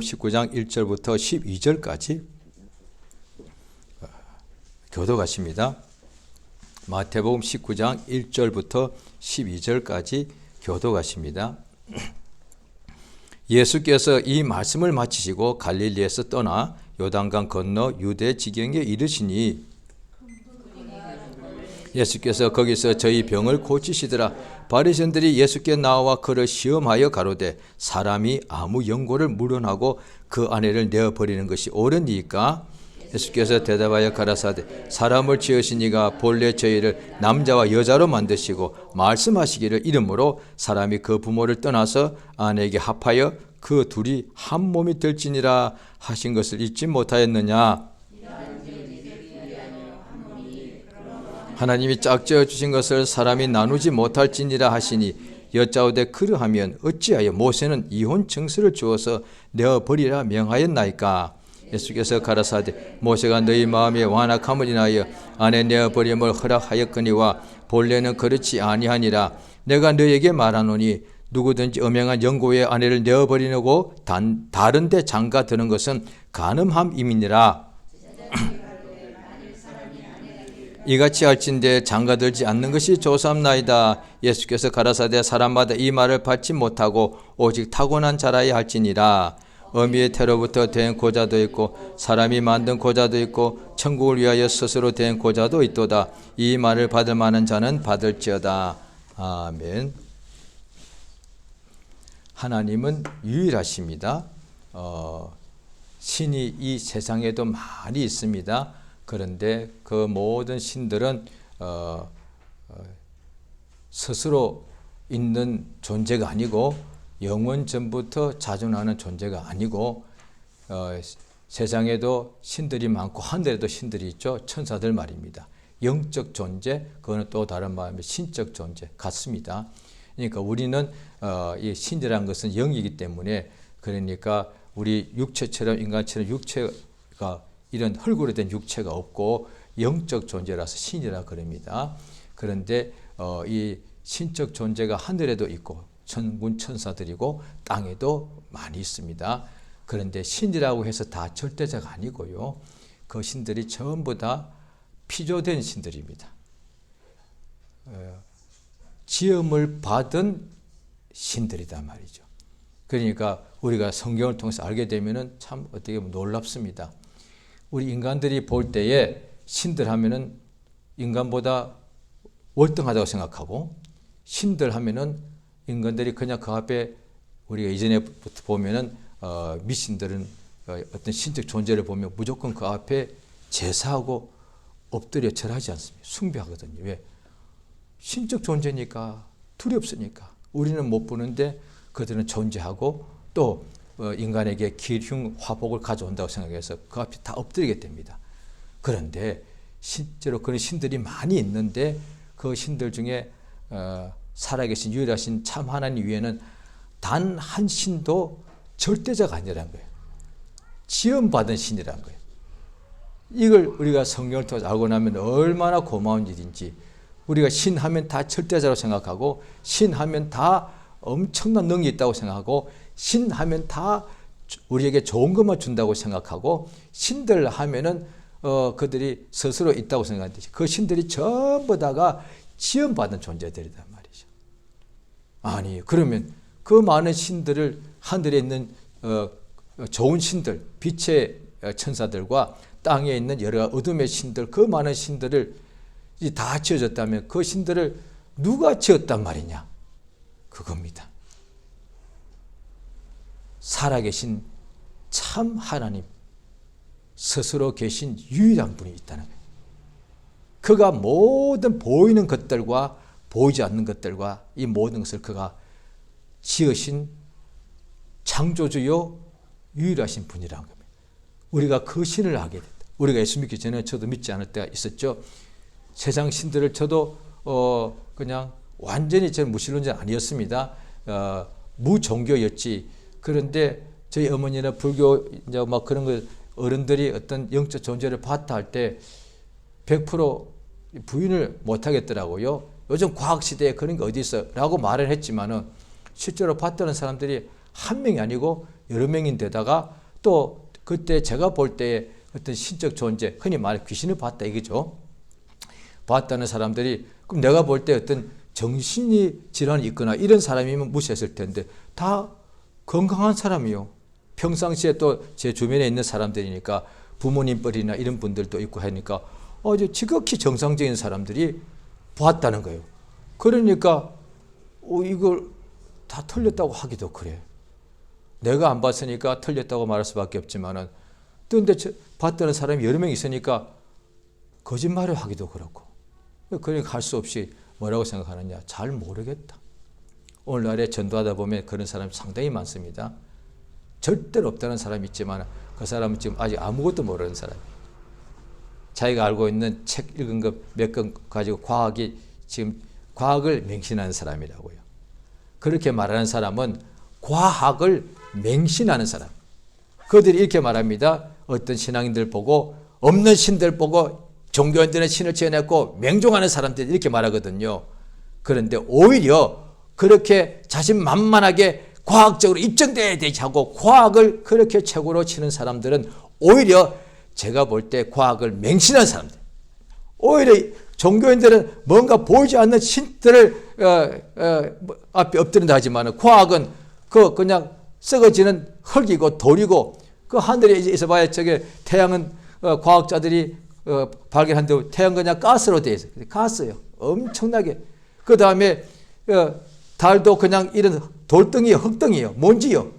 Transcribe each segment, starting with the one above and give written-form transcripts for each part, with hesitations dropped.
19장 1절부터 12절까지 교도가십니다. 마태복음 19장 1절부터 12절까지 교도가십니다. 예수께서 이 말씀을 마치시고 갈릴리에서 떠나 요단강 건너 유대 지경에 이르시니 예수께서 거기서 저희 병을 고치시더라. 바리새인들이 예수께 나와 그를 시험하여 가로되 사람이 아무 영고를 물어나고 그 아내를 내어버리는 것이 옳으니까? 예수께서 대답하여 가라사대 사람을 지으시니가 본래 저희를 남자와 여자로 만드시고 말씀하시기를 이름으로 사람이 그 부모를 떠나서 아내에게 합하여 그 둘이 한 몸이 될지니라 하신 것을 잊지 못하였느냐? 하나님이 짝지어 주신 것을 사람이 나누지 못할지니라 하시니 여짜오되 그러하면 어찌하여 모세는 이혼 증서를 주어서 내어버리라 명하였나이까? 예수께서 가라사대 모세가 너희 마음에 완악함을 인하여 아내 내어버림을 허락하였거니와 본래는 그렇지 아니하니라. 내가 너희에게 말하노니 누구든지 음행한 영고의 아내를 내어버리려고 다른 데 장가 드는 것은 간음함임이니라. 이같이 할진대 장가들지 않는 것이 조삼나이다. 예수께서 가라사대 사람마다 이 말을 받지 못하고 오직 타고난 자라야 할지니라. 어미의 태로부터 된 고자도 있고 사람이 만든 고자도 있고 천국을 위하여 스스로 된 고자도 있도다. 이 말을 받을 만한 자는 받을지어다. 아멘. 하나님은 유일하십니다. 신이 이 세상에도 많이 있습니다. 그런데 그 모든 신들은 스스로 있는 존재가 아니고 영원 전부터 자존하는 존재가 아니고 세상에도 신들이 많고 하늘에도 신들이 있죠. 천사들 말입니다. 영적 존재, 그거는 또 다른 말로 신적 존재 같습니다. 그러니까 우리는 이 신이라는 것은 영이기 때문에 그러니까 우리 육체처럼 인간처럼 육체가 이런 흙으로 된 육체가 없고 영적 존재라서 신이라 그럽니다. 그런데 이 신적 존재가 하늘에도 있고 천군 천사들이고 땅에도 많이 있습니다. 그런데 신이라고 해서 다 절대자가 아니고요. 그 신들이 전부 다 피조된 신들입니다. 지음을 받은 신들이단 말이죠. 그러니까 우리가 성경을 통해서 알게 되면은 참 어떻게 보면 놀랍습니다. 우리 인간들이 볼 때에 신들 하면은 인간보다 월등하다고 생각하고 신들 하면은 인간들이 그냥 그 앞에 우리가 이전에부터 보면은 미신들은 어떤 신적 존재를 보면 무조건 그 앞에 제사하고 엎드려 절하지 않습니다. 숭배하거든요. 왜? 신적 존재니까 두렵으니까 우리는 못 보는데 그들은 존재하고 또 인간에게 기흉 화복을 가져온다고 생각해서 그 앞에 다 엎드리게 됩니다. 그런데 실제로 그런 신들이 많이 있는데 그 신들 중에 살아계신 유일하신 참 하나님 위에는 단 한 신도 절대자가 아니라는 거예요. 지음받은 신이라는 거예요. 이걸 우리가 성경을 통해서 알고 나면 얼마나 고마운 일인지. 우리가 신하면 다 절대자로 생각하고 신하면 다 엄청난 능력이 있다고 생각하고 신하면 다 우리에게 좋은 것만 준다고 생각하고 신들 하면은 그들이 스스로 있다고 생각하듯이 그 신들이 전부 다가 지음받은 존재들이란 말이죠. 아니 그러면 그 많은 신들을 하늘에 있는 좋은 신들 빛의 천사들과 땅에 있는 여러 어둠의 신들 그 많은 신들을 다 지어졌다면 그 신들을 누가 지었단 말이냐? 그겁니다. 살아계신 참 하나님 스스로 계신 유일한 분이 있다는 거예요. 그가 모든 보이는 것들과 보이지 않는 것들과 이 모든 것을 그가 지으신 창조주요 유일하신 분이라는 겁니다. 우리가 그 신을 알게 된다. 우리가 예수 믿기 전에 저도 믿지 않을 때가 있었죠. 세상 신들을 저도 그냥 완전히 저는 무신론자 아니었습니다. 무종교였지. 그런데 저희 어머니나 불교 이제 막 그런 거 어른들이 어떤 영적 존재를 봤다 할 때 100% 부인을 못 하겠더라고요. 요즘 과학 시대에 그런 게 어디 있어라고 말을 했지만은 실제로 봤다는 사람들이 한 명이 아니고 여러 명인데다가 또 그때 제가 볼 때의 어떤 신적 존재, 흔히 말해 귀신을 봤다 이거죠. 봤다는 사람들이 그럼 내가 볼 때 어떤 정신이 질환이 있거나 이런 사람이면 무시했을 텐데 다 건강한 사람이요. 평상시에 또 제 주변에 있는 사람들이니까 부모님 뻘이나 이런 분들도 있고 하니까 지극히 정상적인 사람들이 봤다는 거예요. 그러니까 이걸 다 틀렸다고 하기도 그래. 내가 안 봤으니까 틀렸다고 말할 수밖에 없지만은 근데 봤다는 사람이 여러 명 있으니까 거짓말을 하기도 그렇고. 그러니까 할 수 없이 뭐라고 생각하느냐. 잘 모르겠다. 오늘날에 전도하다 보면 그런 사람이 상당히 많습니다. 절대로 없다는 사람이 있지만 그 사람은 지금 아직 아무것도 모르는 사람이에요. 자기가 알고 있는 책 읽은 것 몇 권 가지고 지금 과학을 맹신하는 사람이라고요. 그렇게 말하는 사람은 과학을 맹신하는 사람. 그들이 이렇게 말합니다. 어떤 신앙인들 보고 없는 신들 보고 종교인들은 신을 지어냈고 맹종하는 사람들이 이렇게 말하거든요. 그런데 오히려 그렇게 자신만만하게 과학적으로 입증돼야 되지 하고 과학을 그렇게 최고로 치는 사람들은 오히려 제가 볼 때 과학을 맹신하는 사람들. 오히려 종교인들은 뭔가 보이지 않는 신들을 앞에 엎드린다 하지만 과학은 그냥 썩어지는 흙이고 돌이고 그 하늘에 있어봐야 저게 태양은 과학자들이 발견한데 태양 그냥 가스로 되어 있어요. 가스요. 엄청나게. 그 다음에 달도 그냥 이런 돌덩이요, 흙덩이요, 먼지요.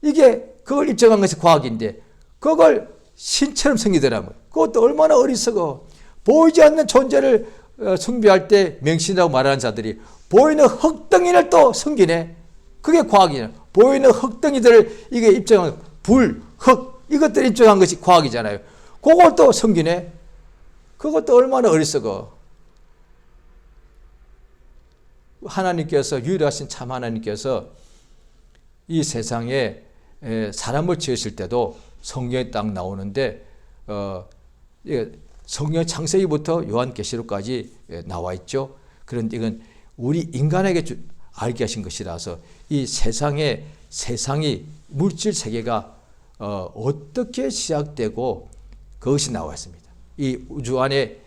이게 그걸 입증한 것이 과학인데 그걸 신처럼 섬기더라고요. 그것도 얼마나 어리석어. 보이지 않는 존재를 숭배할 때 명신이라고 말하는 자들이 보이는 흙덩이를 또 섬기네. 그게 과학이냐. 보이는 흙덩이들을 이게 입증한 불, 흙 이것들 입증한 것이 과학이잖아요. 그걸 또 섬기네. 그것도 얼마나 어리석어. 하나님께서 유일하신 참 하나님께서 이 세상에 사람을 지으실 때도 성경에 딱 나오는데 성경 창세기부터 요한계시록까지 나와 있죠. 그런데 이건 우리 인간에게 알게 하신 것이라서 이 세상이 물질 세계가 어떻게 시작되고 그것이 나와 있습니다. 이 우주 안에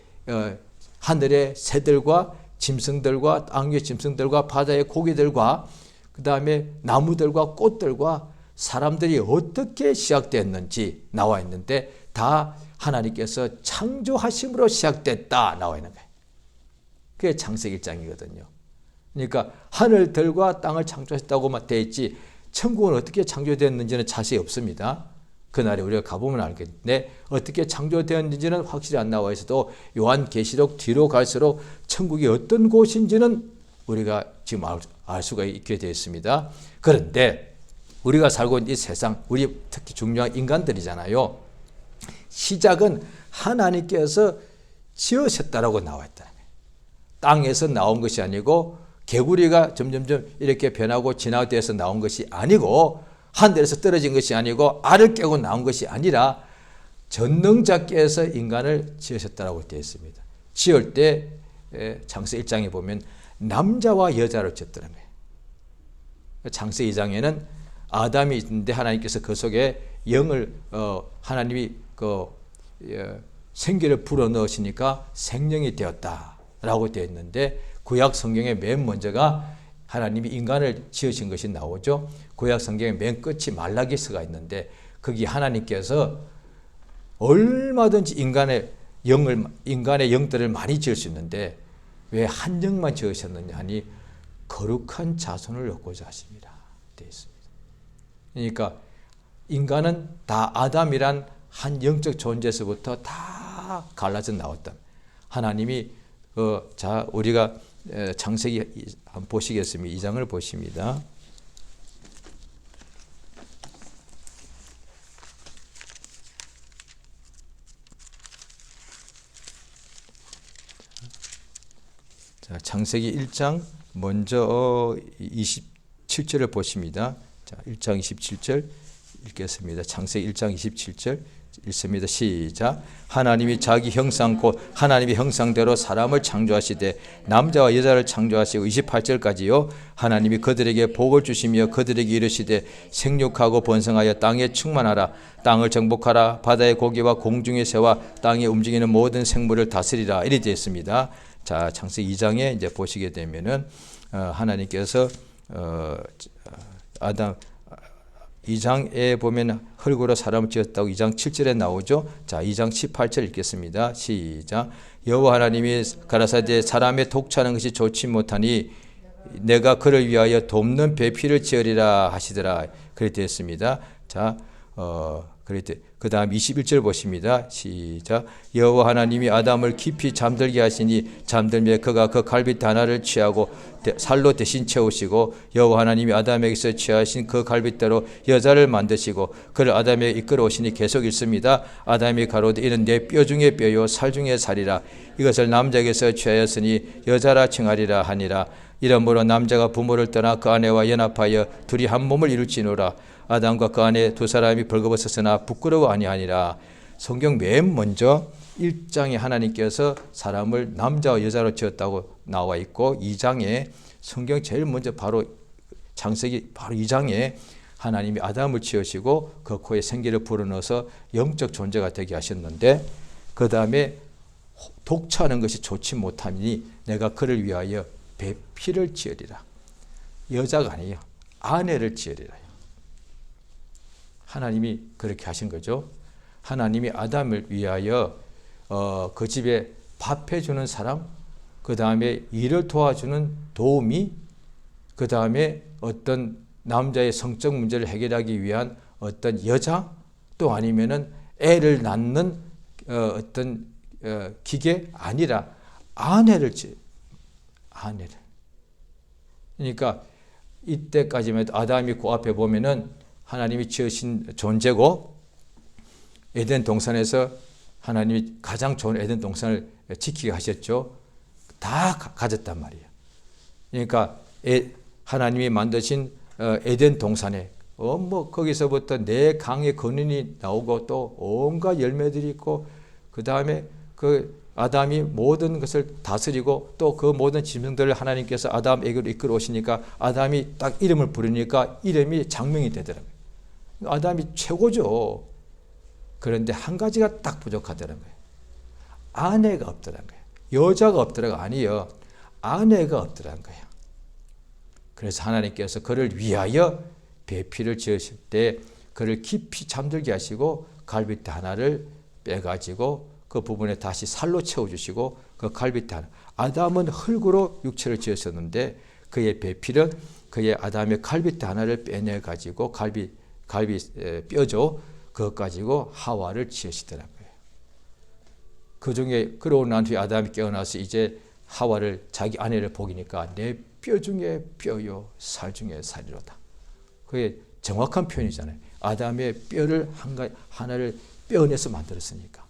하늘의 새들과 짐승들과 땅 위의 짐승들과 바다의 고기들과 그 다음에 나무들과 꽃들과 사람들이 어떻게 시작됐는지 나와 있는데 다 하나님께서 창조하심으로 시작됐다 나와 있는 거예요. 그게 창세기 1장이거든요. 그러니까 하늘들과 땅을 창조했다고만 되어 있지 천국은 어떻게 창조되었는지는 자세히 없습니다. 그날에 우리가 가보면 알겠는데 어떻게 창조되었는지는 확실히 안 나와 있어도 요한계시록 뒤로 갈수록 천국이 어떤 곳인지는 우리가 지금 알 수가 있게 되어 있습니다. 그런데 우리가 살고 있는 이 세상, 우리 특히 중요한 인간들이잖아요. 시작은 하나님께서 지으셨다라고 나와 있다는 거예요. 땅에서 나온 것이 아니고 개구리가 점점점 이렇게 변하고 진화되어서 나온 것이 아니고 하늘에서 떨어진 것이 아니고 알을 깨고 나온 것이 아니라 전능자께서 인간을 지으셨다라고 되어 있습니다. 지을 때 창세 1장에 보면 남자와 여자를 지었더라는 거예요. 창세 2장에는 아담이 있는데 하나님께서 그 속에 영을 하나님이 생기를 불어넣으시니까 생명이 되었다라고 되어 있는데 구약 성경의 맨 먼저가 하나님이 인간을 지으신 것이 나오죠. 구약 성경의 맨 끝이 말라기서가 있는데 거기 하나님께서 얼마든지 인간의 영들을 많이 지을 수 있는데 왜 한 영만 지으셨느냐 하니 거룩한 자손을 얻고자 하십니다. 되어 있습니다. 그러니까 인간은 다 아담이란 한 영적 존재에서부터 다 갈라져 나왔다. 하나님이 자 우리가 창세기 한번 보시겠습니다. 2장을 보십니다. 자, 창세기 1장 먼저 27절을 보십니다. 자, 1장 27절 읽겠습니다. 창세기 1장 27절 읽습니다. 시작. 하나님이 자기 형상 곧 하나님의 형상대로 사람을 창조하시되 남자와 여자를 창조하시고 28절까지요. 하나님이 그들에게 복을 주시며 그들에게 이르시되 생육하고 번성하여 땅에 충만하라. 땅을 정복하라. 바다의 고기와 공중의 새와 땅에 움직이는 모든 생물을 다스리라. 이렇게 되어 있습니다. 자, 창세기 2장에 이제 보시게 되면은 하나님께서 아담 2장에 보면 흙으로 사람을 지었다고 2장 7절에 나오죠. 자, 2장 18절 읽겠습니다. 시작. 여호와 하나님이 가라사대 사람의 독차는 것이 좋지 못하니 내가 그를 위하여 돕는 배필을 지으리라 하시더라. 그렇게 되었습니다. 자, 그 다음 21절 보십니다. 시작. 여호와 하나님이 아담을 깊이 잠들게 하시니 잠들매 그가 그 갈빗대 하나를 취하고 살로 대신 채우시고 여호와 하나님이 아담에게서 취하신 그 갈빗대로 여자를 만드시고 그를 아담에게 이끌어 오시니 계속 읽습니다. 아담이 가로되 이는 내 뼈 중에 뼈요 살 중에 살이라. 이것을 남자에게서 취하였으니 여자라 칭하리라 하니라. 이러므로 남자가 부모를 떠나 그 아내와 연합하여 둘이 한 몸을 이룰지노라. 아담과 그 아내 두 사람이 벌거벗었으나 부끄러워 아니하니라. 성경 맨 먼저 1장에 하나님께서 사람을 남자와 여자로 지었다고 나와 있고 2장에 성경 제일 먼저 바로 창세기 바로 2장에 하나님이 아담을 지으시고 그 코에 생기를 불어넣어서 영적 존재가 되게 하셨는데 그 다음에 독차는 것이 좋지 못하니 내가 그를 위하여 배필을 지으리라. 여자가 아니에요. 아내를 지으리라. 하나님이 그렇게 하신 거죠. 하나님이 아담을 위하여 그 집에 밥해주는 사람, 그 다음에 일을 도와주는 도우미, 그 다음에 어떤 남자의 성적 문제를 해결하기 위한 어떤 여자, 또 아니면은 애를 낳는 어떤 기계 아니라 아내를 아내를. 그러니까 이때까지만 해도 아담이 그 앞에 보면은 하나님이 지으신 존재고 에덴 동산에서 하나님이 가장 좋은 에덴 동산을 지키게 하셨죠. 다 가졌단 말이에요. 그러니까 하나님이 만드신 에덴 동산에 뭐 거기서부터 네 강의 근원이 나오고 또 온갖 열매들이 있고 그 다음에 그 아담이 모든 것을 다스리고 또 그 모든 짐승들을 하나님께서 아담에게로 이끌어 오시니까 아담이 딱 이름을 부르니까 이름이 장명이 되더라고요. 아담이 최고죠. 그런데 한 가지가 딱 부족하다는 거예요. 아내가 없더란 거예요. 여자가 없더라가 아니에요. 아내가 없더란 거예요. 그래서 하나님께서 그를 위하여 배필을 지으실 때 그를 깊이 잠들게 하시고 갈빗대 하나를 빼가지고 그 부분에 다시 살로 채워주시고 그 갈빗대 하나. 아담은 흙으로 육체를 지었었는데 그의 배필은 그의 아담의 갈빗대 하나를 빼내가지고 갈비 뼈죠. 그것 가지고 하와를 지으시더라고요. 그 중에 그러고 난 후에 아담이 깨어나서 이제 하와를 자기 아내를 보기니까 내 뼈 중에 뼈요 살 중에 살이로다. 그게 정확한 표현이잖아요. 아담의 뼈를 하나를 뼈내서 만들었으니까.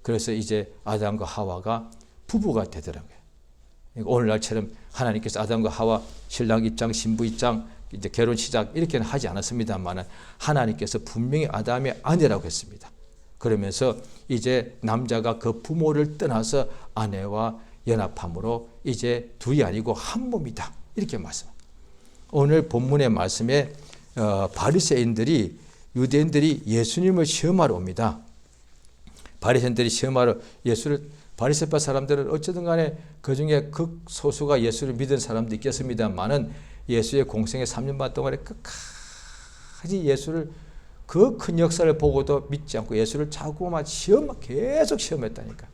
그래서 이제 아담과 하와가 부부가 되더라고요. 오늘날처럼 하나님께서 아담과 하와 신랑 입장 신부 입장 이제 결혼 시작 이렇게는 하지 않았습니다만 하나님께서 분명히 아담의 아내라고 했습니다. 그러면서 이제 남자가 그 부모를 떠나서 아내와 연합함으로 이제 둘이 아니고 한 몸이다 이렇게 말씀합니다. 오늘 본문의 말씀에 바리새인들이 유대인들이 예수님을 시험하러 옵니다. 바리새인들이 시험하러 예수를 바리새파 사람들은 어쨌든 간에 그중에 극소수가 예수를 믿은 사람도 있겠습니다만은 예수의 공생의 3년 반 동안에 끝까지 예수를 그 큰 역사를 보고도 믿지 않고 예수를 자꾸만 계속 시험했다니까.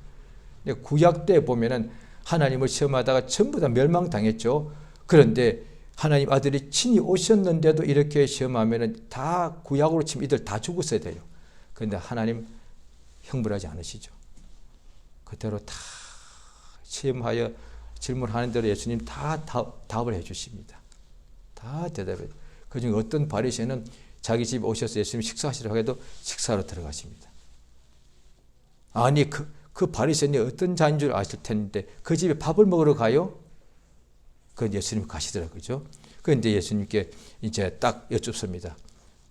구약 때 보면은 하나님을 시험하다가 전부 다 멸망당했죠. 그런데 하나님 아들이 친히 오셨는데도 이렇게 시험하면은 다 구약으로 치면 이들 다 죽었어야 돼요. 그런데 하나님 형벌하지 않으시죠. 그대로 다 시험하여 질문하는 대로 예수님 다 답을 해 주십니다. 다 대답해요. 그중에 어떤 바리새인은 자기 집에 오셔서 예수님 식사하시라고 해도 식사로 들어가십니다. 아니 그 바리새인이 어떤 자인 줄 아실 텐데 그 집에 밥을 먹으러 가요? 그 예수님 가시더라고요. 그런데 예수님께 이제 딱 여쭙습니다.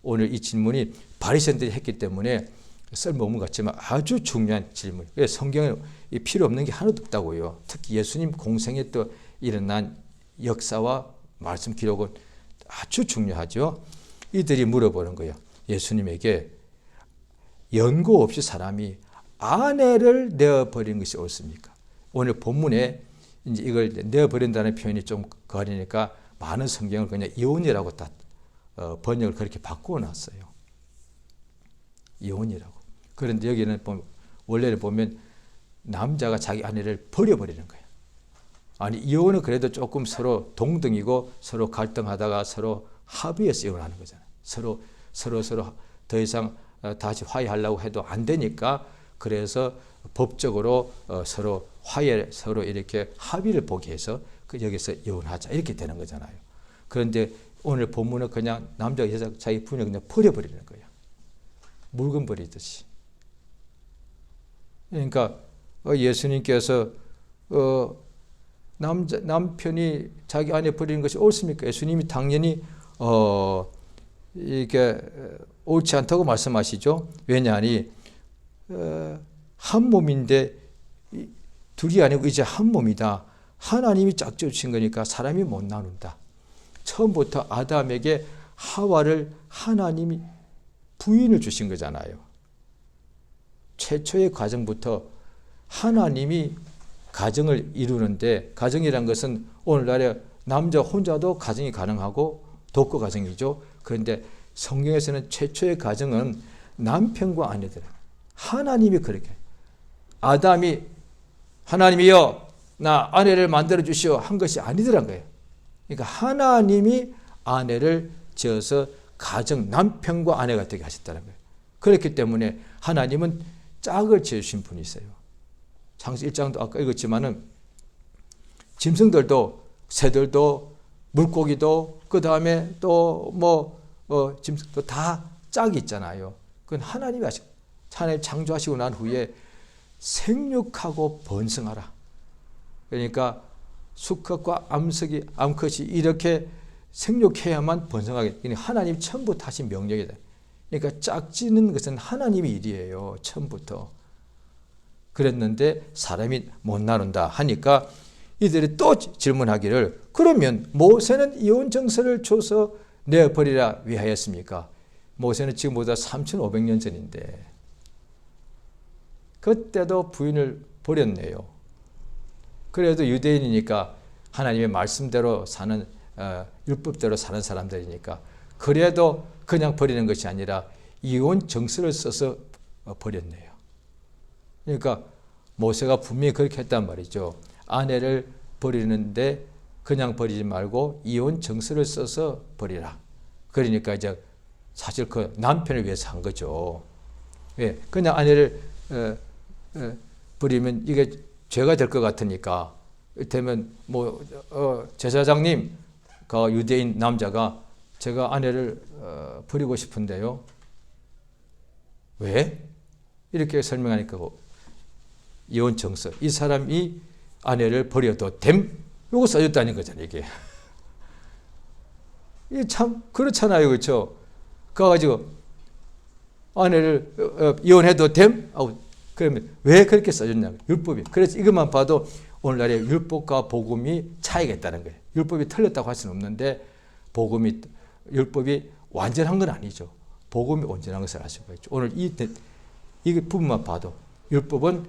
오늘 이 질문이 바리새인들이 했기 때문에 쓸모없는 것 같지만 아주 중요한 질문. 성경에 필요 없는 게 하나도 없다고요. 특히 예수님 공생에 또 일어난 역사와 말씀 기록은 아주 중요하죠. 이들이 물어보는 거예요. 예수님에게 연고 없이 사람이 아내를 내어버리는 것이 옳습니까? 오늘 본문에 이제 이걸 내어버린다는 표현이 좀 거리니까 많은 성경을 그냥 이혼이라고 다 번역을 그렇게 바꾸어 놨어요. 이혼이라고. 그런데 여기는 원래는 보면 남자가 자기 아내를 버려버리는 거예요. 아니 이혼은 그래도 조금 서로 동등이고 서로 갈등하다가 서로 합의해서 이혼하는 거잖아요. 서로 더 이상 다시 화해하려고 해도 안 되니까 그래서 법적으로 서로 서로 이렇게 합의를 보게 해서 여기서 이혼하자 이렇게 되는 거잖아요. 그런데 오늘 본문은 그냥 남자가 여자 자기 부인을 그냥 버려버리는 거예요. 물건 버리듯이. 그러니까 예수님께서 남편이 자기 아내 버리는 것이 옳습니까? 예수님이 당연히 이게 옳지 않다고 말씀하시죠. 왜냐하니 한 몸인데 둘이 아니고 이제 한 몸이다. 하나님이 짝지어 주신 거니까 사람이 못 나눈다. 처음부터 아담에게 하와를 하나님이 부인을 주신 거잖아요. 최초의 과정부터 하나님이 가정을 이루는데, 가정이란 것은 오늘날에 남자 혼자도 가정이 가능하고 독거 가정이죠. 그런데 성경에서는 최초의 가정은 남편과 아내들, 하나님이 그렇게, 아담이 하나님이여 나 아내를 만들어 주시오 한 것이 아니더란 거예요. 그러니까 하나님이 아내를 지어서 가정, 남편과 아내가 되게 하셨다는 거예요. 그렇기 때문에 하나님은 짝을 지으신 분이세요. 창세기 1장도 아까 읽었지만은 짐승들도, 새들도, 물고기도, 그 다음에 또 짐승도 다 짝이 있잖아요. 그건 하나님이 하나님 창조하시고 난 후에 생육하고 번성하라. 그러니까 수컷과 암컷이 이렇게 생육해야만 번성하게. 하나님 처음부터 하신 명령이다. 그러니까 짝지는 것은 하나님의 일이에요. 처음부터. 그랬는데 사람이 못 나눈다 하니까 이들이 또 질문하기를, 그러면 모세는 이혼 정서를 줘서 내어버리라 왜 하였습니까? 모세는 지금보다 3500년 전인데 그때도 부인을 버렸네요. 그래도 유대인이니까 하나님의 말씀대로 사는, 율법대로 사는 사람들이니까 그래도 그냥 버리는 것이 아니라 이혼 정서를 써서 버렸네요. 그러니까 모세가 분명히 그렇게 했단 말이죠. 아내를 버리는데 그냥 버리지 말고 이혼 정서를 써서 버리라. 그러니까 이제 사실 그 남편을 위해서 한 거죠. 왜? 그냥 아내를 버리면 이게 죄가 될 것 같으니까, 되면 제사장님, 그 유대인 남자가 제가 아내를 버리고 싶은데요. 왜? 이렇게 설명하니까 이혼 정서, 이 사람이 아내를 버려도 됨? 요거 써줬다는 거잖아요, 이게. 이게 참 그렇잖아요, 그렇죠? 그래가지고 아내를 이혼해도 됨? 그러면 왜 그렇게 써줬냐고, 율법이. 그래서 이것만 봐도 오늘날의 율법과 복음이 차이가 있다는 거예요. 율법이 틀렸다고 할 수는 없는데 율법이 완전한 건 아니죠. 복음이 온전한 것을 알 수가 있죠. 오늘 이 부분만 봐도 율법은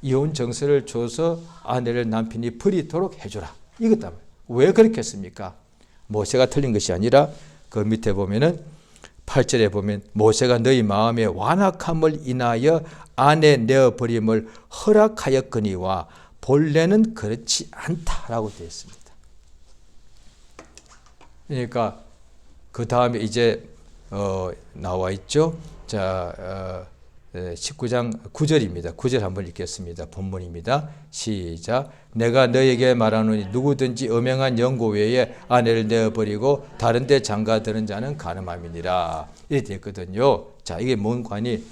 이혼 정서를 줘서 아내를 남편이 버리도록 해줘라. 이것다. 왜 그렇게 했습니까? 모세가 틀린 것이 아니라 그 밑에 보면은 8절에 보면 모세가 너희 마음의 완악함을 인하여 아내 내어버림을 허락하였거니와 본래는 그렇지 않다라고 되어 있습니다. 그러니까 그 다음에 이제 나와 있죠. 자, 19장 9절입니다. 9절 한번 읽겠습니다. 본문입니다. 시작. 내가 너에게 말하노니 누구든지 음행한 연고 외에 아내를 내어버리고 다른 데 장가드는 자는 간음함이니라. 이렇게 됐거든요. 자, 이게 뭔 관이,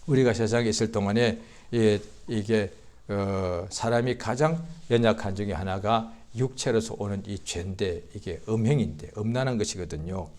우리가 세상에 있을 동안에 이게 사람이 가장 연약한 중에 하나가 육체로서 오는 이 죄인데, 이게 음행인데, 음란한 것이거든요.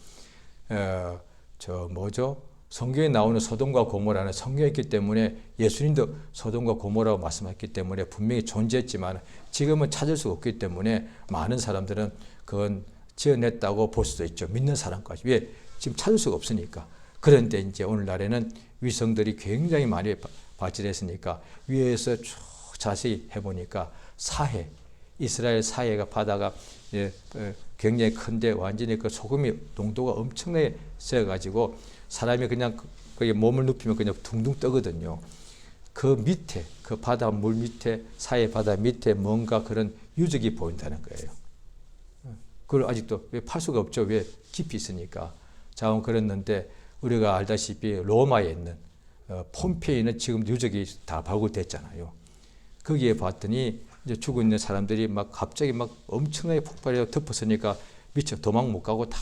성경에 나오는 소돔과 고모라는 성경에 있기 때문에 예수님도 소돔과 고모라고 말씀했기 때문에 분명히 존재했지만 지금은 찾을 수 없기 때문에 많은 사람들은 그건 지어냈다고 볼 수도 있죠. 믿는 사람까지. 왜? 지금 찾을 수가 없으니까. 그런데 이제 오늘날에는 위성들이 굉장히 많이 발달했으니까 위에서 쭉 자세히 해보니까 이스라엘 사해가 바다가 굉장히 큰데 완전히 그 소금이 농도가 엄청나게 세가지고 사람이 그냥 거기 몸을 눕히면 그냥 둥둥 떠거든요. 그 밑에, 그 바다 물 밑에, 사해 바다 밑에 뭔가 그런 유적이 보인다는 거예요. 그걸 아직도 왜 팔 수가 없죠. 왜? 깊이 있으니까. 자원 그랬는데 우리가 알다시피 로마에 있는 폼페이는 지금 유적이 다 발굴됐잖아요. 거기에 봤더니 이제 죽어 있는 사람들이 막 갑자기 막 엄청나게 폭발해서 덮었으니까 미처 도망 못 가고 다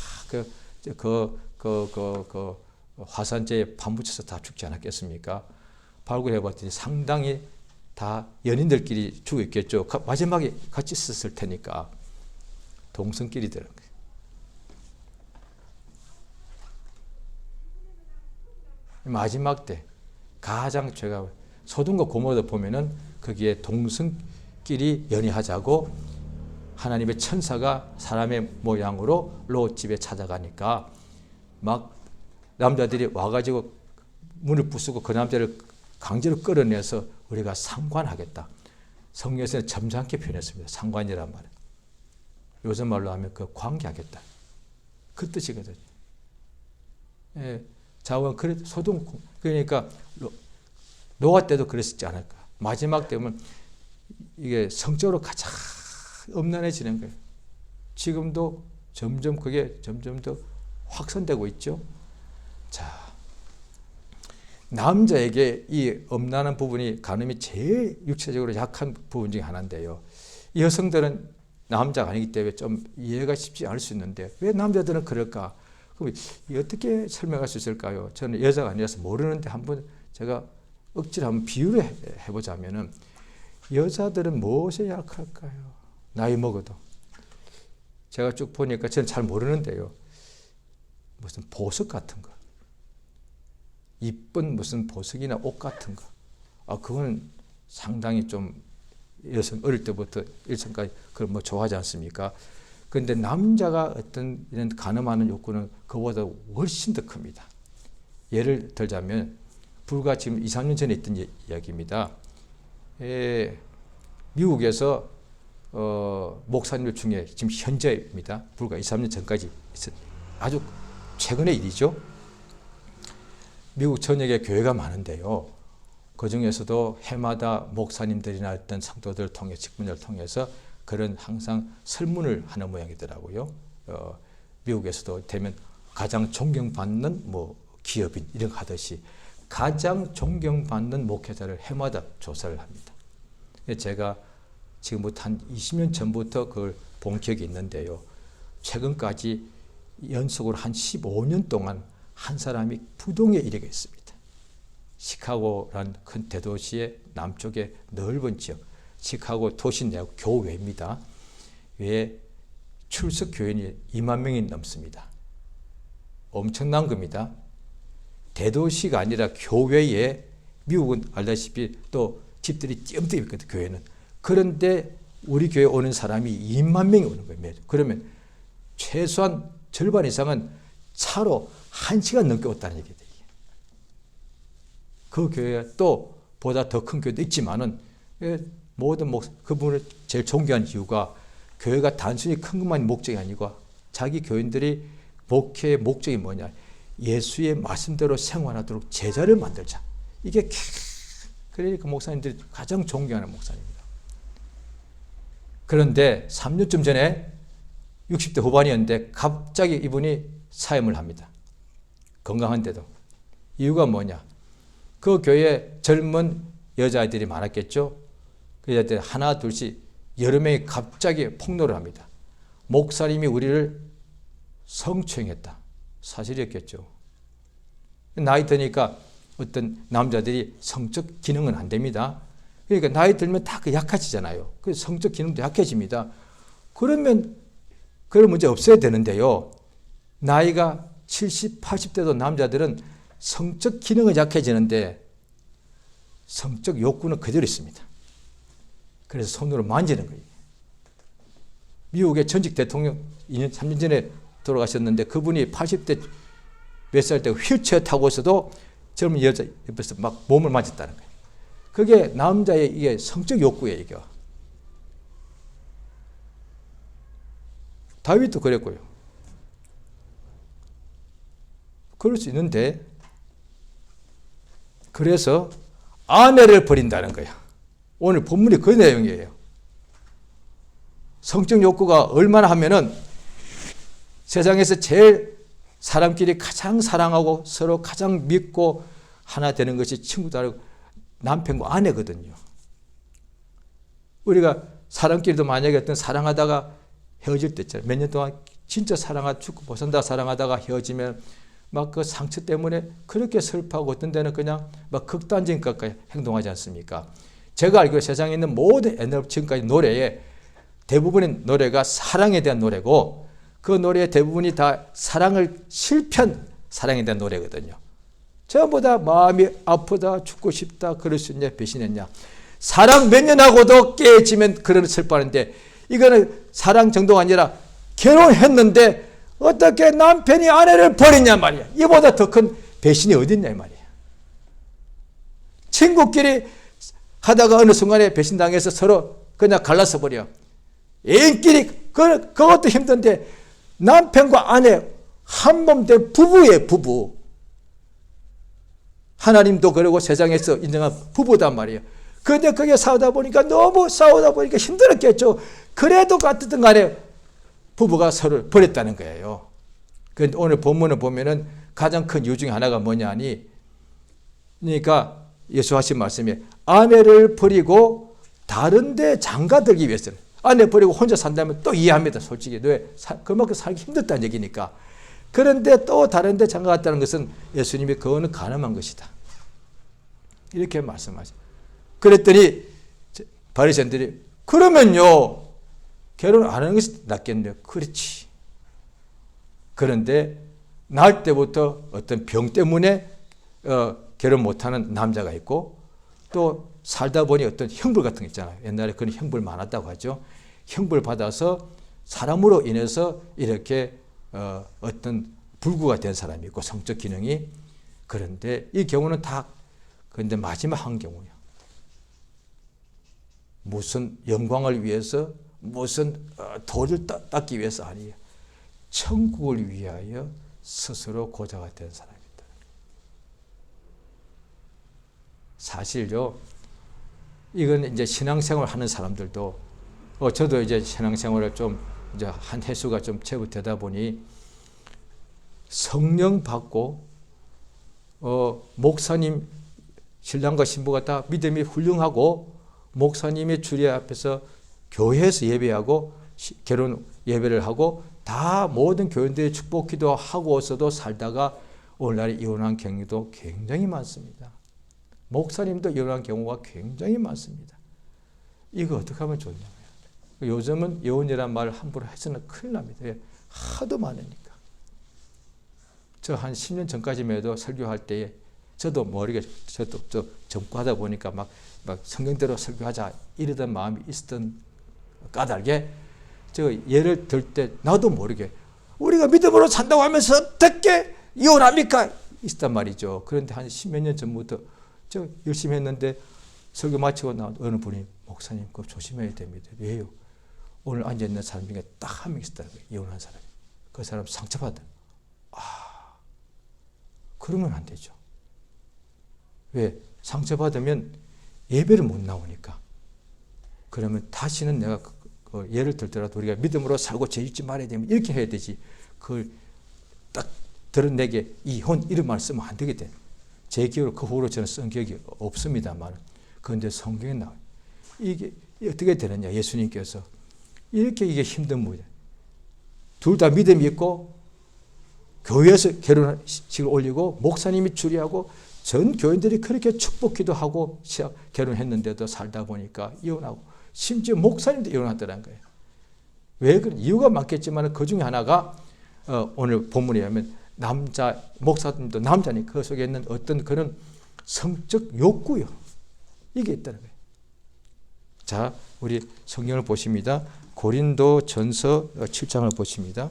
화산재에 파묻혀서 다 죽지 않았겠습니까? 발굴해 봤더니 상당히 다 연인들끼리 죽어 있겠죠. 마지막에 같이 있었을 테니까 동성끼리 들은 거예요. 마지막 때 가장 제가 소돔과 고모라도 보면은 거기에 동성끼리 연애하자고 하나님의 천사가 사람의 모양으로 롯 집에 찾아가니까 막 남자들이 와가지고 문을 부수고 그 남자를 강제로 끌어내서 우리가 상관하겠다. 성경에서는 점잖게 표현했습니다. 상관이란 말은. 요즘 말로 하면 그 관계하겠다. 그 뜻이거든요. 예, 자원 그래 소돔 그러니까 노아 때도 그랬지 않을까. 마지막 때면 이게 성적으로 가장 음란해지는 거예요. 지금도 점점 그게 점점 더 확산되고 있죠. 자, 남자에게 이 음란한 부분이 간음이 제일 육체적으로 약한 부분 중에 하나인데요. 여성들은 남자가 아니기 때문에 좀 이해가 쉽지 않을 수 있는데 왜 남자들은 그럴까? 그럼 어떻게 설명할 수 있을까요? 저는 여자가 아니라서 모르는데 한번 제가 억지로 한번 비유를 해보자면은 여자들은 무엇에 약할까요? 나이 먹어도. 제가 쭉 보니까 저는 잘 모르는데요. 무슨 보석 같은 거. 이쁜 무슨 보석이나 옷 같은 거. 그건 상당히 좀 여성 어릴 때부터 일생까지 그걸 뭐 좋아하지 않습니까? 그런데 남자가 어떤 이런 간음하는 욕구는 그보다 훨씬 더 큽니다. 예를 들자면 불과 지금 2, 3년 전에 있던 이야기입니다. 미국에서 목사님들 중에 지금 현재입니다. 불과 2, 3년 전까지 아주 최근의 일이죠. 미국 전역에 교회가 많은데요. 그 중에서도 해마다 목사님들이나 어떤 성도들을 통해 직분을 통해서 그런 항상 설문을 하는 모양이더라고요. 미국에서도 되면 가장 존경받는 기업인 이런 거 하듯이 가장 존경받는 목회자를 해마다 조사를 합니다. 제가 지금부터 한 20년 전부터 그걸 본 기억이 있는데요. 최근까지 연속으로 한 15년 동안 한 사람이 부동에 이르게 있습니다. 시카고라는 큰 대도시의 남쪽의 넓은 지역, 시카고 도시 내 교회입니다. 왜 출석 교인이 2만 명이 넘습니다. 엄청난 겁니다. 대도시가 아니라 교회에 미국은 알다시피 또 집들이 띄엄띄엄 있거든요. 교회는. 그런데 우리 교회 오는 사람이 2만 명이 오는 거예요. 그러면 최소한 절반 이상은 차로 1시간 넘게 왔다는 얘기예요. 그 교회에 또 보다 더 큰 교회도 있지만은 모든 그분을 제일 존경하는 이유가 교회가 단순히 큰 것만이 목적이 아니고 자기 교인들이 목회의 목적이 뭐냐? 예수의 말씀대로 생활하도록 제자를 만들자. 이게 그러니까 목사님들이 가장 존경하는 목사님입니다. 그런데 3년쯤 전에 60대 후반이었는데 갑자기 이분이 사임을 합니다. 건강한데도. 이유가 뭐냐? 그 교회에 젊은 여자아이들이 많았겠죠. 그 여자들 하나 둘씩 여러 명이 갑자기 폭로를 합니다. 목사님이 우리를 성추행했다. 사실이었겠죠. 나이 드니까 어떤 남자들이 성적 기능은 안 됩니다. 그러니까 나이 들면 다 약해지잖아요. 그 성적 기능도 약해집니다. 그러면 그런 문제 없어야 되는데요. 나이가 70, 80대도 남자들은 성적 기능은 약해지는데 성적 욕구는 그대로 있습니다. 그래서 손으로 만지는 거예요. 미국의 전직 대통령 2년, 3년 전에 돌아가셨는데 그분이 80대 몇 살 때 휠체어 타고서도 젊은 여자 옆에서 막 몸을 만졌다는 거예요. 그게 남자의 이게 성적 욕구예요, 이게. 다윗도 그랬고요. 그럴 수 있는데, 그래서 아내를 버린다는 거야. 오늘 본문이 그 내용이에요. 성적 욕구가 얼마나 하면은 세상에서 제일 사람끼리 가장 사랑하고 서로 가장 믿고 하나 되는 것이 친구들, 남편과 아내거든요. 우리가 사람끼리도 만약에 어떤 사랑하다가 헤어질 때 있잖아요. 몇 년 동안 진짜 사랑하다 죽고 못 산다 사랑하다가 헤어지면 막 그 상처 때문에 그렇게 슬퍼하고 어떤 데는 그냥 막 극단적인 것까지 행동하지 않습니까? 제가 알기로 세상에 있는 모든 옛날 지금까지 노래에 대부분의 노래가 사랑에 대한 노래고 그 노래의 대부분이 다 사랑을 실패한 사랑에 대한 노래거든요. 전부 다 마음이 아프다, 죽고 싶다, 그럴 수 있냐, 배신했냐. 사랑 몇 년 하고도 깨지면 그런 슬퍼하는데 이거는 사랑 정도가 아니라 결혼했는데 어떻게 남편이 아내를 버리냐 말이야. 이보다 더 큰 배신이 어딨냐 이 말이야. 친구끼리 하다가 어느 순간에 배신당해서 서로 그냥 갈라서 버려. 애인끼리 그것도 힘든데 남편과 아내 한 몸 된 부부예요, 부부. 하나님도 그러고 세상에서 인정한 부부단 말이에요. 그런데 그게 너무 싸우다 보니까 힘들었겠죠. 그래도 같든 간에 부부가 서로를 버렸다는 거예요. 그런데 오늘 본문을 보면은 가장 큰 이유 중에 하나가 뭐냐니, 그러니까 예수 하신 말씀에 아내를 버리고 다른 데 장가들기 위해서는, 아내 버리고 혼자 산다면 또 이해합니다. 솔직히. 왜? 그만큼 살기 힘들다는 얘기니까. 그런데 또 다른 데 장가 갔다는 것은 예수님이 그거는 가늠한 것이다. 이렇게 말씀하죠. 그랬더니 바리새인들이 그러면요 결혼 안 하는 것이 낫겠네요. 그렇지. 그런데 낳을 때부터 어떤 병 때문에 결혼 못하는 남자가 있고 또 살다 보니 어떤 형벌 같은 게 있잖아요. 옛날에 그런 형벌 많았다고 하죠. 형벌 받아서 사람으로 인해서 이렇게 어떤 불구가 된 사람이 있고 성적 기능이. 그런데 이 경우는 다 그런데 마지막 한 경우야. 무슨 영광을 위해서 무슨 도를 닦기 위해서 아니에요. 천국을 위하여 스스로 고자가 된 사람이다. 사실요, 이건 이제 신앙생활 하는 사람들도 저도 이제 신앙생활을 좀 이제 한 횟수가 좀 제법 되다 보니 성령 받고 목사님 신랑과 신부가 다 믿음이 훌륭하고 목사님의 주례 앞에서 교회에서 예배하고 결혼 예배를 하고 다 모든 교인들의 축복 기도하고서도 살다가 오늘날에 이혼한 경우도 굉장히 많습니다. 목사님도 이혼한 경우가 굉장히 많습니다. 이거 어떻게 하면 좋냐고요. 요즘은 이혼이라는 말을 함부로 해서는 큰일 납니다. 하도 많으니까. 저 한 10년 전까지만 해도 설교할 때에 저도 모르게 저도 젊고 하다 보니까 막 성경대로 설교하자 이러던 마음이 있었던 까닭에 저 예를 들 때 나도 모르게 우리가 믿음으로 산다고 하면서 어떻게 이혼합니까? 있었단 말이죠. 그런데 한 10몇 년 전부터 저 열심히 했는데 설교 마치고 나온 어느 분이 목사님 그거 조심해야 됩니다. 왜요? 오늘 앉아있는 사람 중에 딱 한 명 있었다는 거예요. 이혼한 사람이. 그 사람 상처받아. 그러면 안 되죠. 왜? 상처받으면 예배를 못 나오니까. 그러면 다시는 내가 예를 들더라도 우리가 믿음으로 살고 죄 짓지 말아야 되면 이렇게 해야 되지. 그걸 딱 드러내게 이혼 이런 말 쓰면 안 되게 돼. 제 기억으로 그 후로 저는 쓴 기억이 없습니다만 그런데 성경에 나와요. 이게 어떻게 되느냐. 예수님께서 이렇게 이게 힘든 문제. 둘 다 믿음이 있고 교회에서 결혼식을 올리고 목사님이 주례하고 전 교인들이 그렇게 축복 기도하고 결혼했는데도 살다 보니까 이혼하고 심지어 목사님도 이혼하더라는 거예요. 왜 그런 이유가 많겠지만 그 중에 하나가 오늘 본문에 하면 남자, 목사님도 남자니 그 속에 있는 어떤 그런 성적 욕구요. 이게 있다는 거예요. 자, 우리 성경을 보십니다. 고린도 전서 7장을 보십니다.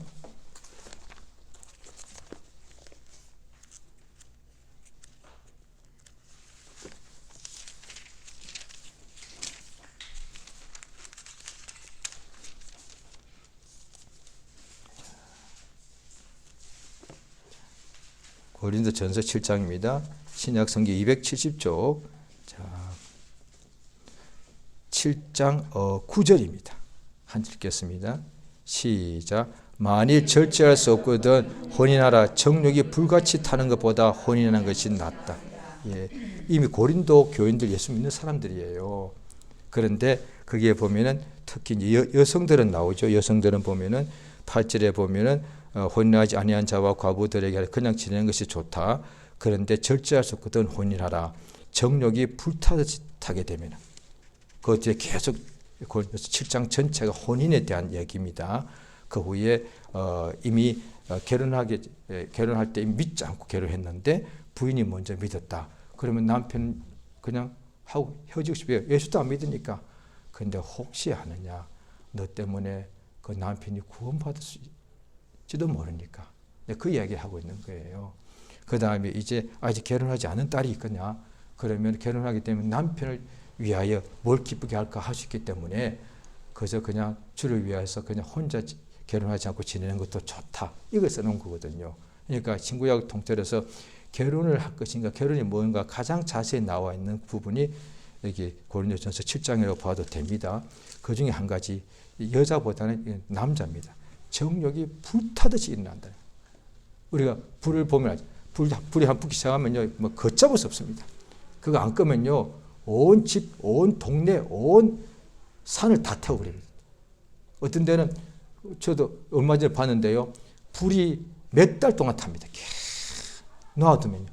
고린도 전서 7장입니다. 신약 성경 270쪽. 자, 7장 9절입니다. 한 절 읽겠습니다. 시작. 만일 절제할 수 없거든 혼인하라. 정욕이 불같이 타는 것보다 혼인하는 것이 낫다. 예, 이미 고린도 교인들 예수 믿는 사람들이에요. 그런데 거기에 보면은 특히 여성들은 나오죠. 여성들은 보면은 8절에 보면은 혼인하지 아니한 자와 과부들에게 그냥 지내는 것이 좋다. 그런데 절제할 수 없거든 혼인하라. 정욕이 불타게 되면 그 뒤에 계속 7장 전체가 혼인에 대한 얘기입니다. 그 후에 이미 결혼할 때 믿지 않고 결혼했는데 부인이 먼저 믿었다. 그러면 남편 그냥 하고 헤어지고 싶어요. 예수도 안 믿으니까. 그런데 혹시 아느냐, 너 때문에 그 남편이 구원받을지도 모르니까. 그 이야기하고 있는 거예요. 그 다음에 이제 아직 결혼하지 않은 딸이 있거냐. 그러면 결혼하기 때문에 남편을 위하여 뭘 기쁘게 할까 할 수 있기 때문에 그저 그냥 주를 위해서 그냥 혼자 결혼하지 않고 지내는 것도 좋다. 이걸 써놓은 거거든요. 그러니까 신구약 통틀어서 결혼을 할 것인가, 결혼이 뭔가 가장 자세히 나와 있는 부분이 여기 고린도전서 7장이라고 봐도 됩니다. 그 중에 한 가지, 여자보다는 남자입니다. 정욕이 불타듯이 일어난다. 우리가 불을 보면 불이 한 붙기 시작하면요, 뭐 걷잡을 수 없습니다. 그거 안 끄면요, 온 집, 온 동네, 온 산을 다 태워버립니다. 어떤 데는 저도 얼마 전에 봤는데요, 불이 몇 달 동안 탑니다. 계속 놔두면요,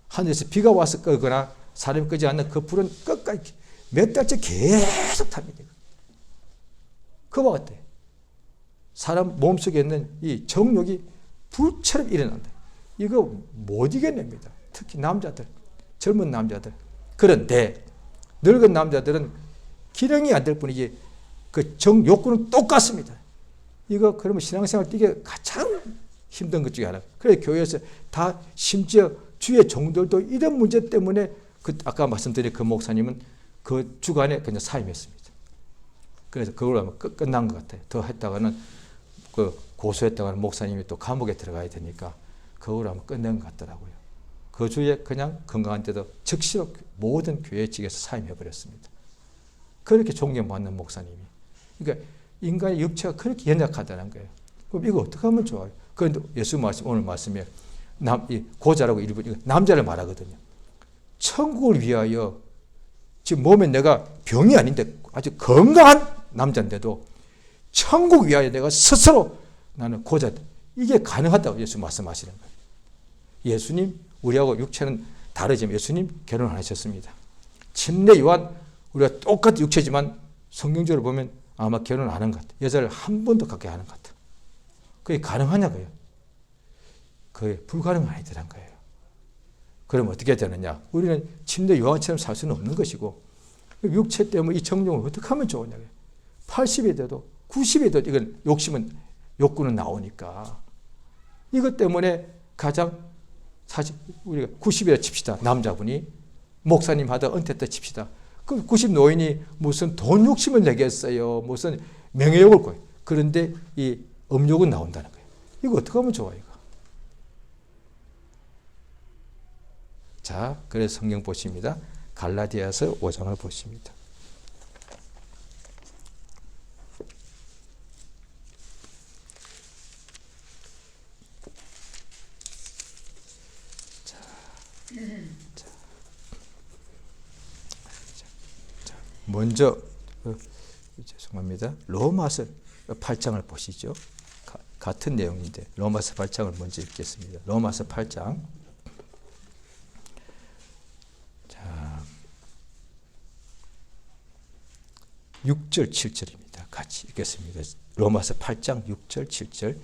하늘에서 비가 와서 끄거나 사람이 끄지 않는 그 불은 끝까지 몇 달째 계속 탑니다. 그거 어때요? 사람 몸속에 있는 이 정욕이 불처럼 일어난다. 이거 못 이겨냅니다. 특히 남자들, 젊은 남자들. 그런데 늙은 남자들은 기능이 안 될 뿐이지 그 정욕구는 똑같습니다. 이거 그러면 신앙생활 뛰기가 가장 힘든 것 중에 하나. 그래서 교회에서 다 심지어 주의 종들도 이런 문제 때문에 그 아까 말씀드린 그 목사님은 그 주간에 그냥 사임했습니다. 그래서 그걸로 하면 끝난 것 같아요. 더 했다가는 그 고소했다가는 목사님이 또 감옥에 들어가야 되니까 그걸로 하면 끝낸 것 같더라고요. 그 주에 그냥 건강한데도 즉시로 모든 교회 측에서 사임해버렸습니다. 그렇게 존경받는 목사님이. 그러니까 인간의 육체가 그렇게 연약하다는 거예요. 그럼 이거 어떻게 하면 좋아요? 그런데 예수 말씀, 오늘 말씀에 고자라고 일본 남자를 말하거든요. 천국을 위하여 지금 몸에 내가 병이 아닌데 아주 건강한 남자인데도 천국 위하여 내가 스스로 나는 고자. 이게 가능하다고 예수 말씀하시는 거예요. 예수님, 우리하고 육체는 다르지만 예수님 결혼 안 하셨습니다. 침례 요한 우리가 똑같은 육체지만 성경적으로 보면 아마 결혼 안 한 것 같아요. 여자를 한 번도 갖게 하는 것 같아요. 그게 가능하냐고요? 그게 불가능 아니더란 거예요. 그럼 어떻게 되느냐? 우리는 침례 요한처럼 살 수는 없는 것이고 육체 때문에 이 정욕을 어떻게 하면 좋으냐고요. 80이 돼도 90이 돼도 이건 욕구는 나오니까 이것 때문에 가장 사실 우리가 90이라 칩시다. 남자분이 목사님 하다 은퇴 때 칩시다. 그 90 노인이 무슨 돈 욕심을 내겠어요. 무슨 명예욕을 거예요. 그런데 이 음욕은 나온다는 거예요. 이거 어떻게 하면 좋아요? 이거. 자, 그래서 성경 보십니다. 갈라디아서 5장을 보십니다. 먼저 죄송합니다. 로마서 8장을 보시죠. 같은 내용인데 로마서 8장을 먼저 읽겠습니다. 로마서 8장. 자, 6절 7절입니다. 같이 읽겠습니다. 로마서 8장 6절 7절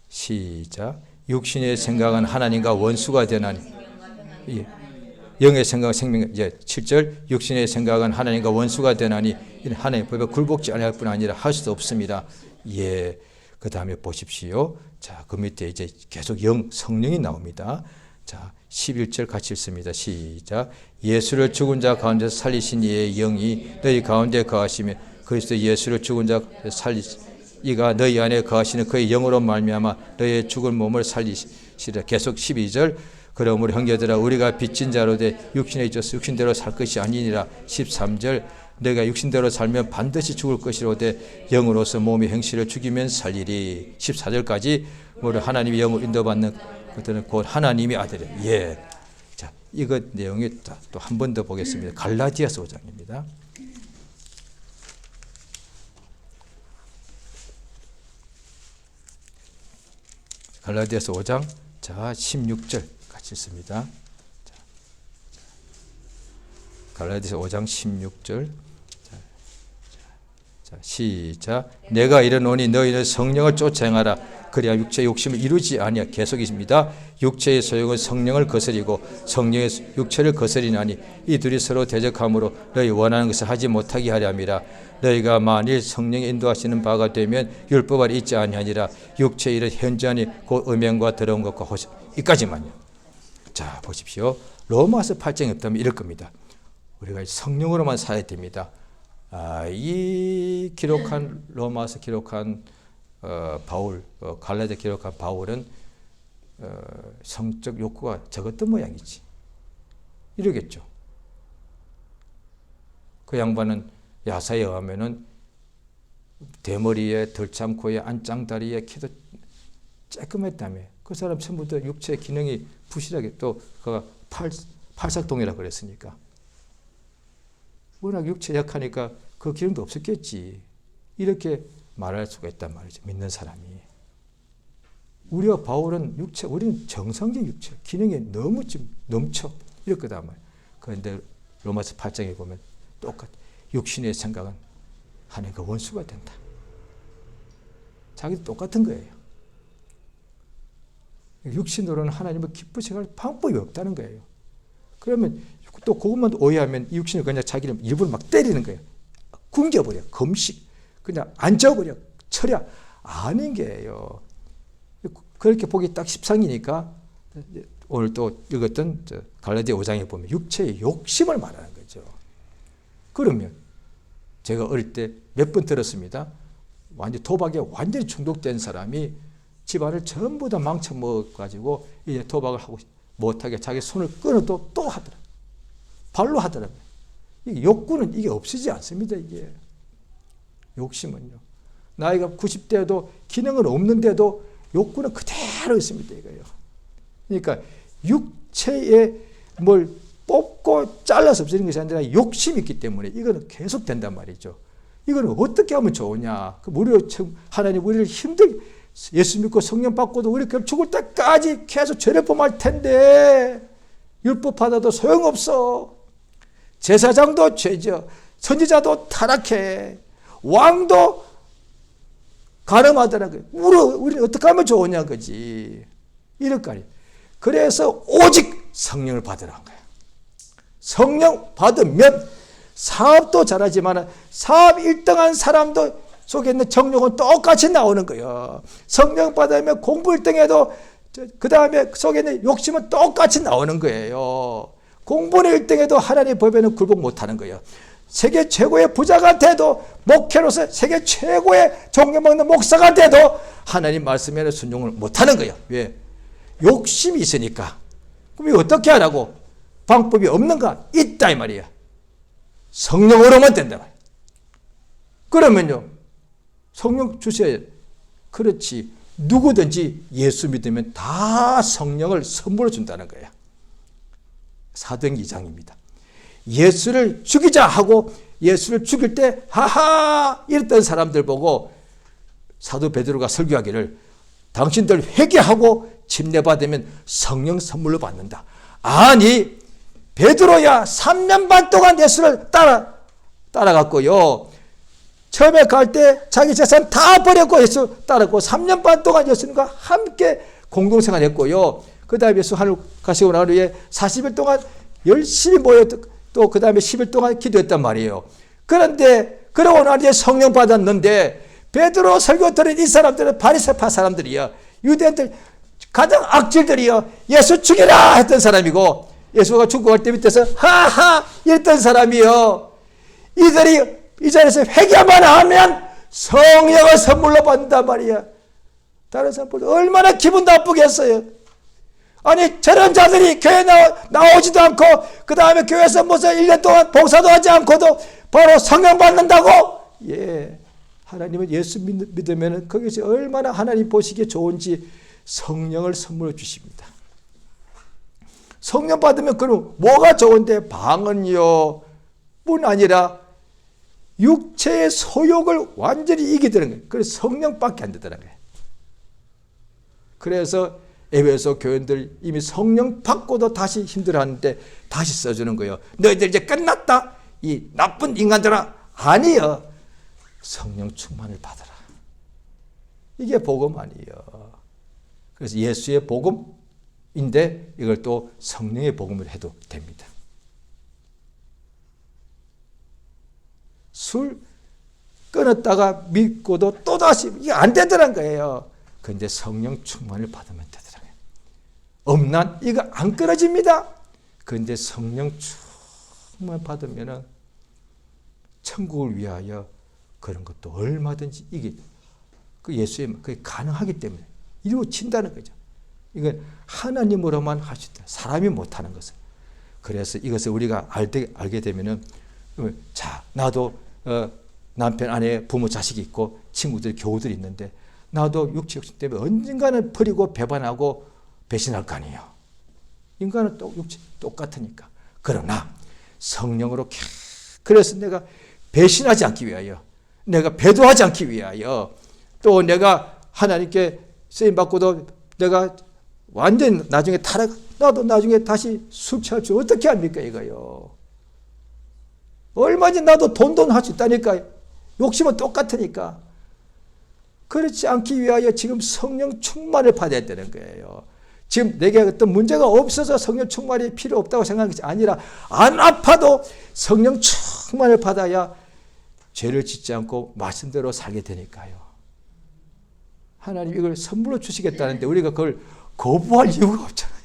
시작. 육신의 생각은 하나님과 원수가 되나니. 예. 영의 생각은 생명. 이제 7절 육신의 생각은 하나님과 원수가 되나니 하나님의 법에 굴복지 아니할 뿐 아니라 할 수도 없습니다. 예. 그 다음에 보십시오. 자, 그 밑에 이제 계속 성령이 나옵니다. 자, 11절 같이 읽습니다. 시작. 예수를 죽은 자 가운데서 살리신 이의 영이 너희 가운데 거하시며 그리스도 예수를 죽은 자 이가 너희 안에 거하시는 그의 영으로 말미암아 너희의 죽은 몸을 살리시라. 계속 12절. 그러므로 형제들아 우리가 빚진 자로 돼 육신에 있어서 육신대로 살 것이 아니니라. 13절. 너희가 육신대로 살면 반드시 죽을 것이로되 영으로서 몸의 행실을 죽이면 살리리. 14절까지 우리 하나님의 영으로 인도받는 그들은 곧 하나님의 아들이에요. 예. 자, 이거 내용이 또 한 번 더 보겠습니다. 갈라디아서 5장입니다. 갈라디아서 5장 자 16절 같이 있습니다. 갈라디아서 5장 16절. 자, 시작. 내가 이르노니 너희는 성령을 쫓아 행하라. 그래야 육체의 욕심을 이루지 아니하. 계속입니다. 육체의 소욕은 성령을 거스리고 성령의 육체를 거스리나니 이 둘이 서로 대적함으로 너희 원하는 것을 하지 못하게 하려 함이라. 너희가 만일 성령이 인도하시는 바가 되면 율법 아래 있지 아니하니라. 육체의 일은 현저하니 곧 음행과 더러운 것과 호심. 이까지만요. 자, 보십시오. 로마서 8장이 없다면 이럴 겁니다. 우리가 성령으로만 살아야 됩니다. 이 기록한 로마서 기록한 바울, 갈라디아 기록한 바울은 성적 욕구가 적었던 모양이지. 이러겠죠. 그 양반은 야사에 의하면은 대머리에 덜참코에 안짱다리에 키도 쬐끔했다며. 그 사람 전부 다 육체 기능이 부실하게 또 그가 팔삭동이라고 그랬으니까. 워낙 육체 약하니까 그 기능도 없었겠지. 이렇게 말할 수가 있단 말이죠. 믿는 사람이. 우리와 바울은 육체, 우리는 정상적 육체, 기능이 너무 지금 넘쳐. 이렇거단 말이에요. 그런데 로마서 8장에 보면 똑같아. 육신의 생각은 하나님과 원수가 된다. 자기도 똑같은 거예요. 육신으로는 하나님을 기쁘시게 할 방법이 없다는 거예요. 그러면 또 그것만 오해하면 이 육신을 그냥 자기를 일부러 막 때리는 거예요. 굶겨버려. 금식. 그냥 앉아버려. 철야. 아닌 게예요. 그렇게 보기 딱 십상이니까 오늘 또 읽었던 갈라디아 5장에 보면 육체의 욕심을 말하는 거죠. 그러면 제가 어릴 때 몇 번 들었습니다. 완전 도박에 완전히 중독된 사람이 집안을 전부 다 망쳐먹어가지고 이제 도박을 하고 못하게 자기 손을 끊어도 또 하더라. 발로 하더라고요. 이 욕구는 이게 없어지지 않습니다. 이게 욕심은요. 나이가 90대에도 기능은 없는데도 욕구는 그대로 있습니다. 이거요. 그러니까 육체에 뭘 뽑고 잘라서 없애는 것이 아니라 욕심이 있기 때문에 이거는 계속 된단 말이죠. 이거는 어떻게 하면 좋으냐. 하나님 우리를 예수 믿고 성령 받고도 우리 죽을 때까지 계속 죄를 범할 텐데 율법 받아도 소용없어. 제사장도 죄져. 선지자도 타락해. 왕도 가늠하더라고요. 우리는 어떻게 하면 좋으냐 그지. 이럴 거 아니에요. 그래서 오직 성령을 받으라는 거예요. 성령 받으면 사업도 잘하지만 사업 1등한 사람도 속에 있는 정욕은 똑같이 나오는 거예요. 성령 받으면 공부 1등해도 그 다음에 속에 있는 욕심은 똑같이 나오는 거예요. 공부는 1등해도 하나님의 법에는 굴복 못하는 거예요. 세계 최고의 부자가 돼도 목회로서 세계 최고의 존경받는 목사가 돼도 하나님 말씀에는 순종을 못하는 거예요. 왜? 욕심이 있으니까. 그럼 어떻게 하라고? 방법이 없는가? 있다 이 말이야. 성령으로만 된다 말이야. 그러면요. 성령 주셔야 그렇지. 누구든지 예수 믿으면 다 성령을 선물로 준다는 거야. 사도행전 2장입니다. 예수를 죽이자 하고 예수를 죽일 때 하하 이랬던 사람들 보고 사도 베드로가 설교하기를 당신들 회개하고 침례받으면 성령 선물로 받는다. 아니 베드로야 3년 반 동안 예수를 따라갔고요. 처음에 갈 때 자기 재산 다 버렸고 예수 따랐고 3년 반 동안 예수님과 함께 공동생활 했고요. 그 다음에 예수 하늘 가시고 난 후에 40일 동안 열심히 모여 또 그 다음에 10일 동안 기도했단 말이에요. 그런데 그러고 난 뒤에 성령 받았는데 베드로 설교 들은 이 사람들은 바리새파 사람들이야. 유대인들 가장 악질들이야. 예수 죽이라 했던 사람이고 예수가 죽어갈 때 밑에서 하하 이랬던 사람이요. 이들이 이 자리에서 회개만 하면 성령을 선물로 받는단 말이야. 다른 사람들 얼마나 기분 나쁘겠어요. 아니 저런 자들이 교회 나오지도 않고 그 다음에 교회에서 무슨 1년 동안 봉사도 하지 않고도 바로 성령 받는다고? 예, 하나님은 예수 믿으면 거기서 얼마나 하나님 보시기에 좋은지 성령을 선물로 주십니다. 성령 받으면 그럼 뭐가 좋은데? 방언요 뿐 아니라 육체의 소욕을 완전히 이기더라는 거예요. 그래서 성령밖에 안 되더라는 거예요. 그래서 에베소 교인들 이미 성령 받고도 다시 힘들어하는데 다시 써주는 거예요. 너희들 이제 끝났다. 이 나쁜 인간들아. 아니요. 성령 충만을 받아라. 이게 복음 아니에요. 그래서 예수의 복음인데 이걸 또 성령의 복음을 해도 됩니다. 술 끊었다가 믿고도 또다시 이게 안 되더란 거예요. 그런데 성령 충만을 받으면 되더라고요. 엄난 이거 안 끊어집니다. 그런데 성령 충만 받으면 천국을 위하여 그런 것도 얼마든지 이게 그 예수의 그게 가능하기 때문에 이루어진다는 거죠. 이건 하나님으로만 할 수 있다. 사람이 못하는 것을. 그래서 이것을 우리가 알게 되면은 자 나도 남편 아내 부모 자식이 있고 친구들 교우들이 있는데 나도 육체 욕심 때문에 언젠가는 버리고 배반하고 배신할 거 아니에요. 인간은 육체 똑같으니까. 그러나 성령으로 그래서 내가 배신하지 않기 위하여 내가 배도하지 않기 위하여 또 내가 하나님께 쓰임받고도 내가 완전 나중에 나도 나중에 다시 술 취할 줄 어떻게 합니까 이거요. 얼마든지 나도 돈 할 수 있다니까요. 욕심은 똑같으니까. 그렇지 않기 위하여 지금 성령 충만을 받아야 되는 거예요. 지금 내게 어떤 문제가 없어서 성령 충만이 필요 없다고 생각하는 것이 아니라 안 아파도 성령 충만을 받아야 죄를 짓지 않고 말씀대로 살게 되니까요. 하나님 이걸 선물로 주시겠다는데 우리가 그걸 거부할 이유가 없잖아요.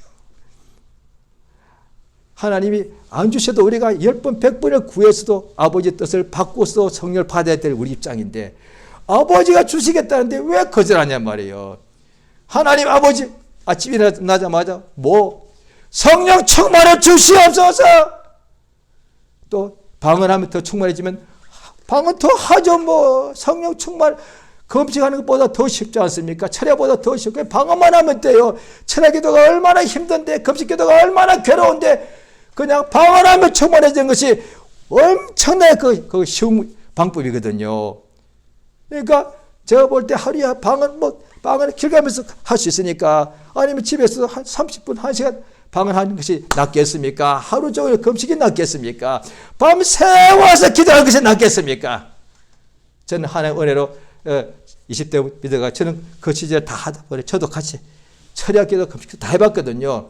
하나님이 안 주셔도 우리가 10번 100번을 구해서도 아버지의 뜻을 받고서 성령을 받아야 될 우리 입장인데 아버지가 주시겠다는데 왜 거절하냔 말이에요. 하나님 아버지 아침에 일어나자마자 성령 충만을 주시옵소서. 또 방언하면 더 충만해지면 방언 더 하죠. 성령 충만 금식하는 것보다 더 쉽지 않습니까? 철야보다 더 쉽고 방언만 하면 돼요. 철야기도가 얼마나 힘든데 금식기도가 얼마나 괴로운데 그냥 방언하면 충만해지는 것이 엄청나게 그 쉬운 방법이거든요. 그러니까 제가 볼 때 하루에 방언 길 가면서 할 수 있으니까 아니면 집에서 한 30분, 1시간 방언하는 것이 낫겠습니까? 하루 종일 금식이 낫겠습니까? 밤새워서 기도하는 것이 낫겠습니까? 저는 하나님의 은혜로 20대 믿어가 저는 그 시절 다 하다 보니 저도 같이 철야기도 금식도 다 해봤거든요.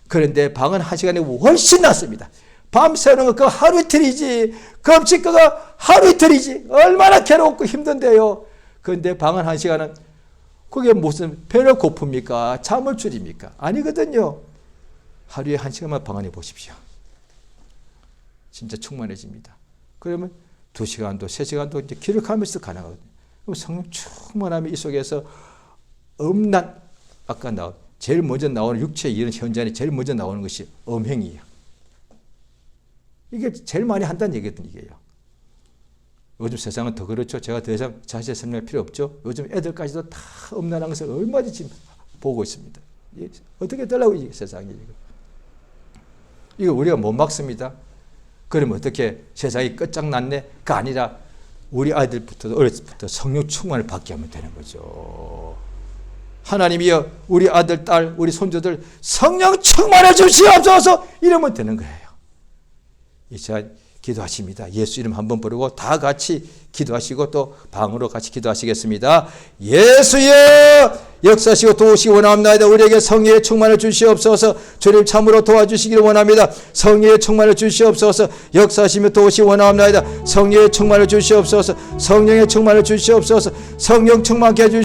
그런데 방언 1시간이 훨씬 낫습니다. 밤새는 거 그거 하루 이틀이지. 금식 그거 하루 이틀이지. 얼마나 괴롭고 힘든데요. 그런데 방언 1시간은 그게 무슨 배를 고픕니까? 잠을 줄입니까? 아니거든요. 하루에 1시간만 방언해 보십시오. 진짜 충만해집니다. 그러면 2시간도 3시간도 이제 기록하면서 가능하거든요. 그럼 성령 충만하면 이 속에서 음란 아까 제일 먼저 나오는 육체의 이런 현장에 제일 먼저 나오는 것이 음행이에요. 이게 제일 많이 한다는 얘기거든요. 이게요. 요즘 세상은 더 그렇죠. 제가 더 이상 자세히 설명할 필요 없죠. 요즘 애들까지도 다 음란한 것을 얼마든지 지금 보고 있습니다. 어떻게 되려고 이 세상이 이거 우리가 못 막습니다. 그러면 어떻게 세상이 끝장났네? 그 아니라 우리 아이들부터 어렸을 때부터 성령 충만을 받게 하면 되는 거죠. 하나님이여 우리 아들, 딸, 우리 손주들 성령 충만해 주시옵소서 이러면 되는 거예요. 이 시간 기도하십니다. 예수 이름 한번 부르고 다 같이 기도하시고 또 방으로 같이 기도하시겠습니다. 예수여 역사시고 도우시기 원합니다. 우리에게 성령의 충만을 주시옵소서. 주님 참으로 도와주시기를 원합니다. 성령의 충만을 주시옵소서. 역사하시며 도우시기 원합니다. 성령의 충만을 주시옵소서. 성령의 충만을 주시옵소서. 성령 충만케 해주시옵소서.